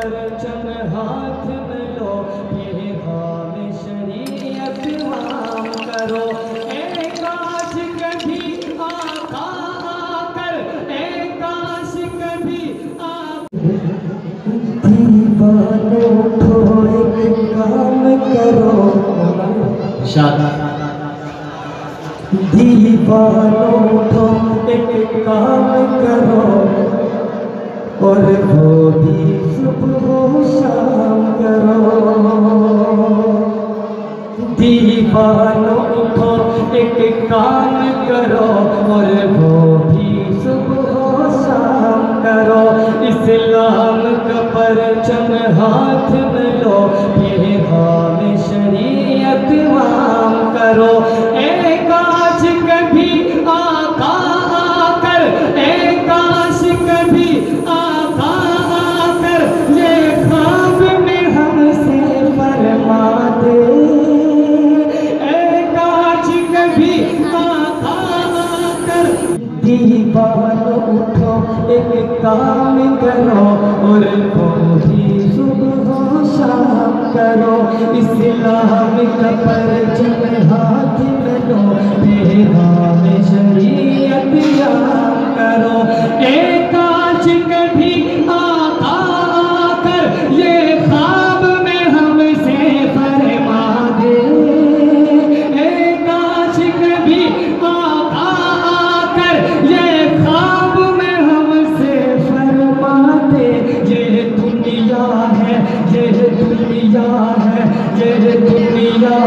परचम हाथ में लो, ये काम शरीयत वाम करो। एक काश कभी आका आकर, एक काश कभी दीवानों को एक काम करो, दीवानों को एक काम करो, और वो भी सुबह शाम करो। दीवानों को एक काम करो, और वो भी सुबह शाम करो। इस्लाम का परचम हाथ में लो, ये काम शरीयत वाम करो। एक काश कभी आका आकर, एक काश कभी आका आकर, ये ख्वाब में हमसे फरमा दे। एक काश कभी आका आकर, दीवानों उठो एक काम करो, और वो भी सुबह शाम करो। इस्लाम का परचम हाथ में लो, बेगाम शरीयत याद करो। एक काश कभी आका आकर, ये ख्वाब में हमसे फरमा दे। एक काश कभी आका आकर, ये ख्वाब में हमसे फरमा दे। ये दुनिया है, ये दुनिया है, ये दुनिया